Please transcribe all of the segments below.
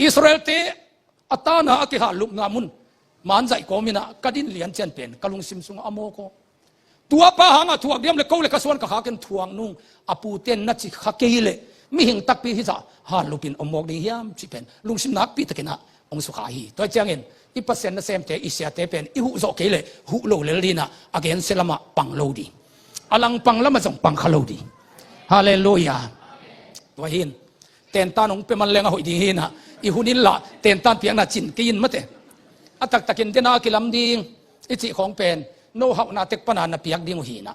อิสราเอลเตอัตานาอักิฮาลุกนามุนมันใจก็มินะกัดินเลียนเจนเป็นกลุงซิมซุงอโมโกตัวป้าหางถ่วงเดียมเลยเขาเลยกระสวนกระหากันถ่วงนุ่งอปูเตนนัดจิขเกยเลยมีหิงตักปีฮิจาฮาลูปินอมอกดีเฮียมจิเป็นลุงซิมนักปีตะกินะองสุขาฮีตัวเจ้าเงินอีเปอร์เซ็นต์นั่นเซมเตอีเสียเตเป็นอีหุโจเกยเลยหุโลเลลีนะอเกนเซลมาปังโลดีอลังปังละมาส่งปังขโลดีฮาเลลูยาตัวหินเต็นตานองเป็นมันเลงหอยดีหินะอีหุนินละเต็นตานเพียงน่ะจินกินมาเตอัตตะกินเดนากิลำดีอิจิของเป็นโนหะนาเตกปนานาเปียกดิ้งหีนะ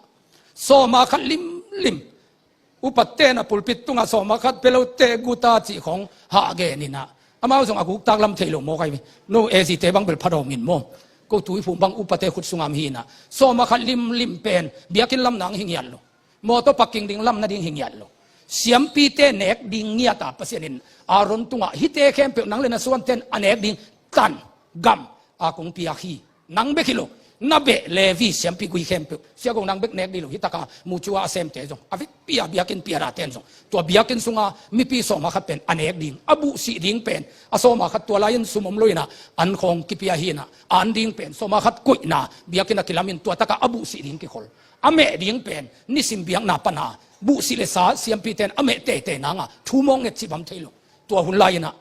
โซมาขัดลิมอุปเตนะปุลปิดตุงาโซมาขัดเปโลเตกุตาจิของหาเกนินะอามาส่งอากุกตากลำเทลโมไกโนเอซิเตบังเปลพระดมินโมก็ตุยผู้บังอุปเตขุดสุงามหีนะโซมาขัดลิมเป็นเบียกินลำหนังหิงยันโลโมโตปักกิ่งดิ้งลำนาดิ้งหิงยันโลเสียมปีเตเนกดิ้งเงียตาเปเสนินอารอนตุงาฮิเตเข้มเปลนังเลนะส่วนเตนอเนกดิ้งตันกัมอากงปีอาคีนังเบกิโลนับเบเลวีเสียมปีกุยเข้มเปลเสียกงนังเบกเนกดิโลฮิตากามูชัวอาเซมเตจงอวิปีอาเบียกินปีอาราเตนจงตัวเบียกินสุงามีปีสองมาขัดเป็นอเนกดิ้งอบุสีดิ้งเป็นอโซมาขัดตัวลายินสุมมลอยนะอันของกิปีอาฮีนะอันดิ้งเป็นโซมาขัดกุยนะเบียกินนักกิลามินตัวตากาอบุสีดิ้งกิขลอเมดิ้งเป็นนิสิมเบียงนาปนาบุสีเลสาเสียมปีเตนอเมเตเตนางาทูมองเงจิบัมเทโลตัวหุ่นลายนะ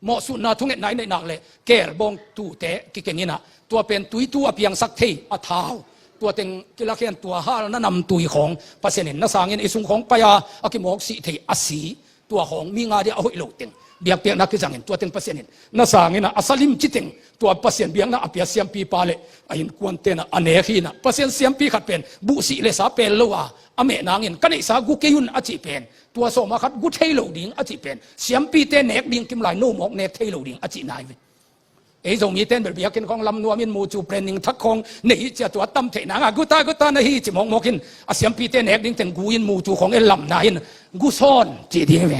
เหมาะสุดนะทุกเงินไหนในนักเลยเกลบงตูเตะกิเกนี่นะตัวเป็นตุยตัวเพียงสักทีอัฐาวตัวเต็งกิลาเขียนตัวห้าแล้วนำตุยของภาษาเนนนักสางเงินอิสุงของปยาอากิมอกสิเทอสีตัวของมีงาเดียเอาหิโลเต็งเบียกเปียกนักกิจังเงินตัวเต็งภาษาเนนนักสางเงินนะอัสลิมจิตเต็งตัวภาษาเบียงนะอภิเสียมปีปาเลไอ้ควนเตนะอเนกีนะภาษาเสียมปีขัดเป็นบุสีเลสาเป็นโลวาอเมนางเงินกันอิสากุเกยุนอจิเป็นตัวโซมาขัดกุเทโลดิงอจิเป็นเสียมปีเตเนกดิงกิมลายโนมอกเนเทโลดิงอจินายเวไอ้ตรงนี้เต้นแบบเบียกินของลำนัวมินมูจูเปรนิงทักของนี่จะตัวตั้มเทนางกุตานะฮีจิมองมอกินอาเสียมปีเตเนกดิงเต็งกูยินมูจูของเอลำนายินกูซ้อนจีดีเว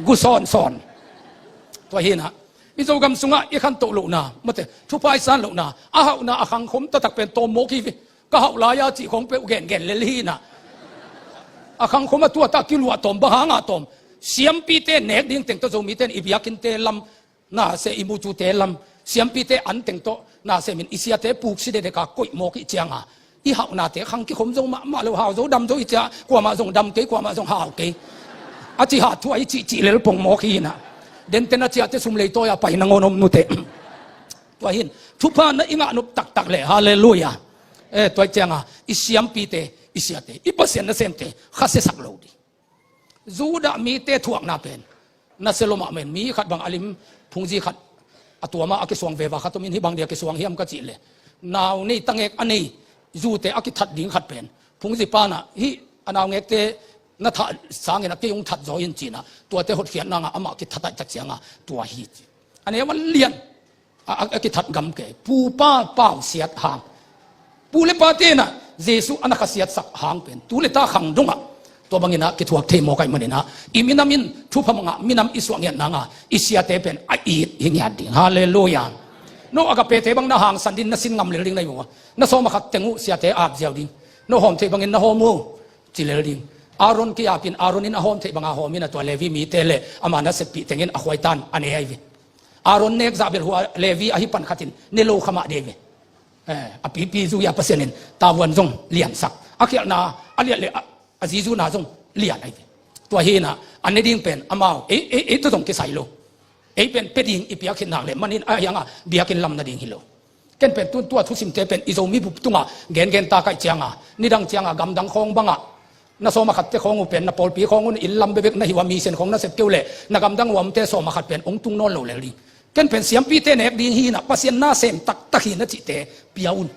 กูซ้อนตัวเห็นนะอิจกรรมสุงะอีขันโตโลนามาเตทุพายสันโลนาอาหานาอาขังคมตะตักเป็นโตโมกีวิก็หาลายาจิของเปเก่นเลลีนะอาขังคมตัวตะกิลวะตอมบะหางาตอมเสียมปีเตเนกดิ้งเต็งตัวโจมีเตนอิบยากินเตลำน่าเสอิมูจูเตลำเสียมปีเตอันเต็งโตน่าเสมินอิเสียเตปูกสิเดเดกากุยโมกิเจียงอ่ะอีหานาเตขังกิคมจงมาเลวหาวจงดำจงอิจากว่ามาจงดำเกยกว่ามาจงหาวเกยอาจิหาทั่วอิจิเลลปงโมกีนะเดนเตนะจิอาเตสุมเลโตยาไปนางอนมนุเตตัวหินทุพานะอิงะนุตักเลยฮาเลลูยาตัวเจียงอ่ะอิเสียมปีเตอิเสียเตอีเปอร์เซ็นต์นั่นเซมเตข้าเสสักโลดีจูดามีเตถ่วงนาเป็นนั่นเซโลมาเมนมีขัดบางอลิมพุงจีขัดตัวมาอักษวงเววาขัดตัวมินที่บางเดียกษวงเฮียมก็จีเลยนาวนี่ตั้งเอกอันนี้จูเตอักทัดดิ่งขัดเป็นพุงจีปานะฮีอันนาวเอกเตนัทสางเงินนักยงทัดจอยจีนะตัวเตหดเขียนนางอามากิทัดจักเสียงตัวฮีอันนี้มันเลียนอักทัดกำเกปูป้าเป้าเสียดหางปูเลปาเตนะเยซูอันนักเสียดสักหางเป็นตูเลตาขังดงอ่ะตัวบางอย่างกิทวกเทโมกัยมันนะอิมินามินทุพมังมินามอิสวงเงินนางอิเสียเตเป็นไออีดหิงยัดดิ่งฮาเลลูยาโนอากาเปเตบังนาหางสันดินนสินงำเลลิงในหัวนสอมาขัดเตงูเสียเตอาบเจียวดิ่งโนหอมเทบังเงินนหอมูจิเลลิงอารอนกิอาปินอารอนินอหอมเทบังอาหอมินตัวเลวีมีเตเลอามานัสเปิเตงินอขวยตันอันนี้ไอวิอารอนเนกซาเบลหัวเลวีอหิปันขัดินเนโลขมาเดวิอปีจูยาเปเซนินตาวันจงเลียนสักอาเขียนาอเลียเลอาจิจูนาจงเลียนไอวิตัวเฮนะอันนี้ดิ้งเป็นอามาตัวจงกิไซโลเป็นเป็ดดิ้งอีเปียกินหางเลยมันนี่อายังเบียกินลำนาดิ้งฮิโลเกนเป็นตัวทุสิมเตเป็นอิโซมีบุตุงเกนตาไกเจียงนี่ดังเจียงกำดังคงบังน่าโซมาขัดเตของอุเป็นน่าปอลปีของอุนอิลลัมเบเบกน่าหิวมีเส้นของน่าเสพเกลียวเล่น่ากำดังวมเตโซมาขัดเป็นองตุงโนโลเลลีกันเป็นเสียงปีเตเนกดีฮีน่ะปัสยันน่าเสมตักหินน่าจิเตปียอุน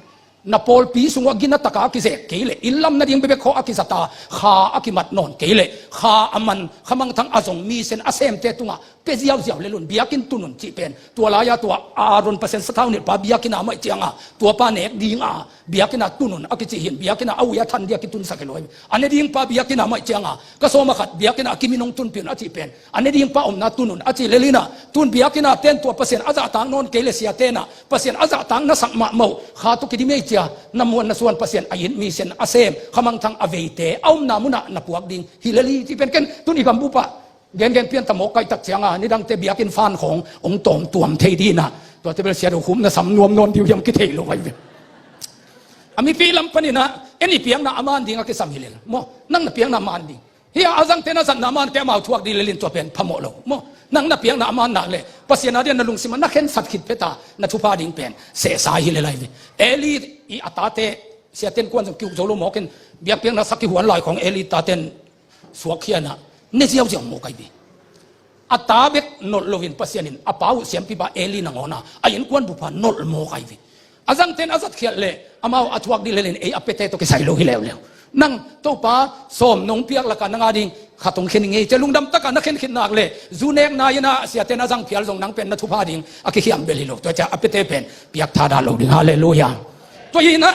น่าปอลปีสุงวกินน่าตะกากิเสกเกลีอิลลัมน่าดิ่งเบเบกขออากิสตาข้าอากิมัดนอนเกลีข้าอามันขมังทั้งอาจงมีเส้นอาเซมเตตุงะเปเจียวเลลุนเบียกินตุนุนจิเป็นตัวลายาตัวอารอนเปอร์เซ็นต์สะท้าวเนี่ยปาเบียกินอาไม่เจียงตัวปาเนกดีงเบียกินอาตุนุนอากิจิหินเบียกินอาเอายาทันเดียกิตุนสักลอยอันนี้ดิ่งปาเบียกินอาไม่เจียงก็โซมาขัดเบียกินอากิมินงตุนเปลี่ยนอาจิเป็นอันนี้ดิ่งปาอมนาตุนุนอาจิเลลินะตุนเบียกินอาเต้นตัวเปอร์เซ็นต์อาจจะต่างนนเกลเซียเตนะเปอร์เซ็นต์อาจจะต่างน่าสักมาเมาขาตุกิดิเมจิยานำมวลน่าส่วนเปอร์เซ็นต์อายินมีเส้นอาเซมขมังทั้งอเวเตเอานามุนะนับพวกดิ่งฮิเลลีที่เป็นกันตุนอีกัมบุปะ เกนเพียนตะโมกไก่ตักเสียงนี่ดังเตบียกินฟานขององตอมตัวมเทดีนะตัวเตเบลเสียดคุ้มนะสำนวนนนดิวยมกิเทลงไปอามีปีลำปนินะเอ็นี่เพียงน่ะอามันดิงกิสามิเลลโมนั่งน่ะเพียงน่ะมันดิเฮียอาจังเตนะสันน่ะมันเตมาทวกดีเลลินตัวเป็นพะโมโลโมนั่งน่ะเพียงน่ะอามันน่ะเลยปัสยานาเดียนน่ะลุงสิมันนักเห็นสัตว์ขิดเพตาน่ะทุพาดิงเป็นเสสายฮิเลไลวิเอลีอีอัตาเตเสียเต็นกวนสกิวโจโลโมกันเบียกเพียงน่ะสักที่หัวลอยของเอลีตาเต็นสวกเขียนะเนี่ยเจียวเจียวโมไกบีอัตาเบกนอลโลวินปัสยานินอป้าวเสียมปีบาเอลีนังอนะอายินกวนบุพานอลโมไกบีอาจังเต็นอาจัดเขียเลยอามาอัตวักดีเลนเออเปเตโตกิไซโลฮิเลวเลวนั่งโตป้าสมนงเปียกละกันนางอาดิงขัดตรงเข็นงี้จะลุงดำตะกันนักเข็นนักเลยจูเนกนายนะเสียเตนอาจังเพียลส่งนังเป็นนัทุพาดิงอากิฮิอัมเบลิโลตัวจะอเปเตเป็นเปียกทาดาโลดิงฮาเลลูยาตัวยีนะ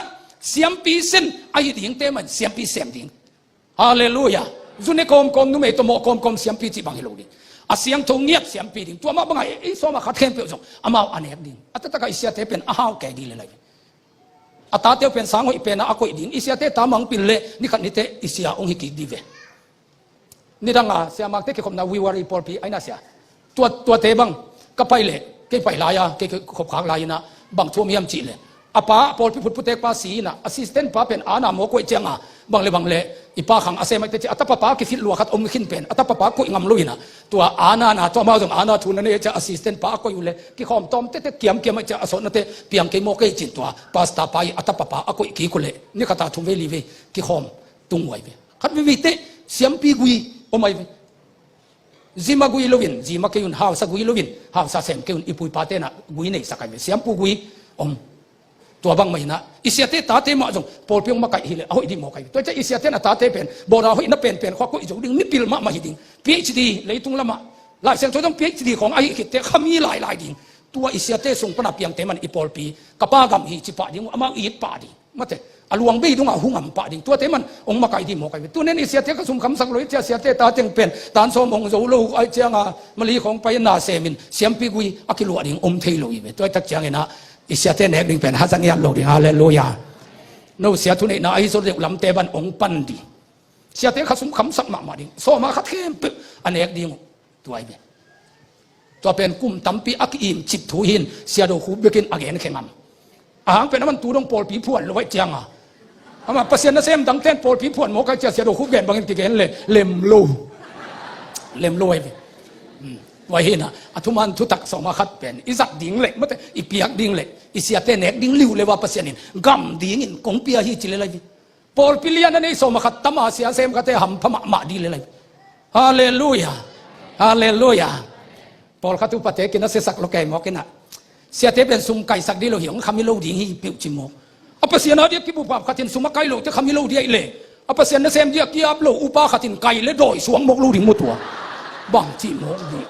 เสียมปีเส้นอายิดิงเตมันเสียมปีเสียมดิงฮาเลลูยาจูเนกอมนุ่มเอตโมกอมเสียมปีจีบังฮิโลดิงอาเสียงทงเงียบเสียมปีดิงตัวมาบังไงไอ้สมาขัดเข็นเปียกส่งอามาอันเอกดิงอัตตะกันเสียเตเป็นอ้าวแก่ดีเลยอาตาเตียวเป็นสังหอยเป็นอากุยดินอิเสียเตตามังปิลเล่นี่ขันนิเตอิเสียองค์ฮิกิดีเวนี่ดังเสียมักเตกิคมนาวิวารีปอลปีไอ้น่าเสียตัวเตบังก็ไปเล่ก็ไปลายก็ขบขางลายนะบางทั่วมียมจีเล่อาป้าปอลปีพุทธเตกป้าสีนะแอสซิสแตนต์ป้าเป็นอาณาโมกุยเจียงบางเล่อีป้าขังอาเซมัยเตจิอัตป้ากิฟิลลัวขัดอมขินเป็นอัตป้ากุยงำลุยนะตัวอาณานะตัวมาจากอาณาทุนนั่นเองจะแอสซิสแตนต์ป้าก็อยู่เลยกิขอมตอมเตเกี่ยมจะอสนเตเปียงกิโมกุยจิตตัวป้าสตาไปอัตป้ากุยกิกุเลยนี่ขัดทุ่มเวลีเวกิขอมตุงไว้เวขัดวิเตเสียมปีกุยโอไม่จิมากุยโลวินจิมากุยฮาวสกุยโลวินฮาวสเซมกุยอีปุยปาเตนะกุยเนี่ยสักไงเสียมปูกุยอมตัวบางไม่นะอิเสียเตตาเตมาจงปอลเพียงมาไก่ฮิเลเอาอีดีโมไก่ตัวจะอิเสียเตนะตาเตเป็นบอราหินนับเป็นข้อกุยจงดึงมิปิลมาหิดิง PhD เลยตุงละมาหลายเสียงตัวต้อง PhD ของไอ้คิดเตขมีหลายดิ่งตัวอิเสียเตส่งปนับเพียงเตมันอีปอลปีกับป้ากำฮีจิปะดิ่งอามาอีปะดิ่งมาเตอลวงบีตุงหุ่งอ่ำปะดิ่งตัวเตมันองมาไก่ดีโมไก่ตัวนี้อิเสียเตก็สุ่มคำสังเลยเสียเตตาเตงเป็นตานสมองโจลูไอเจียงมลีของไปนาเซมินเสียมปีกุยอากิลวดิ่งเทโลอีเวตัวตักเจียงนะอิเสียเตนเอกดิ่งเป็นฮัสังยันโลดิฮาเลลูยาโนเสียทุนนะไอโซเดลำเตบันองปันดีเสียเตขสุมคำสักมาดิ่งโซมาขัดเข้มปอันเอกดิ่งตัวไอเวตัวเป็นกุมตั้มปีอักอิมจิบถูหินเสียโดคูเบกินอเกนเขมันอาหารเป็นน้ำมันตูดงปอลปีพวนลอยเจียงอามาเปอร์เซ็นต์นั่นเซมดังเต้นปอลปีพวนโมกเจียเสียโดคูเบนบางทีเกนเลยเล็มโลไอเวไว้เห็นอัทุมันทุตักสมาขัดเป็นอิสักดิ่งเล็กมั้งอีเปียกดิ่งเล็กอิเสียเตนเอกดิ่งลิวเลยว่าเปอร์เซ็นต์นี่กำดิ่งอินกงเปียฮีจิเลเลยปอลปิเลียนนั่นเองสมาขัดตมาเสียเซมก็เตะหำพม่ามาดีเลยฮาเลลูยาฮาเลลูยาปอลขัดตุปเตกินนัสสักโลเกมอกินะเสียเตเป็นซุมไก่สักดีโลหิงคามิโลดิ่งฮีปิวจิโมอเปอร์เซ็นต์นั้นเดียกิบุปผาขัดทินซุมไก่โลจะคามิโลเดียเลยอเปอร์เซ็นต์นั่นเซมเดียกิอับโลอุปาขัดทินไก่เลยโดยสวงโมกลูดิ่งมุตัวบังจิโมดี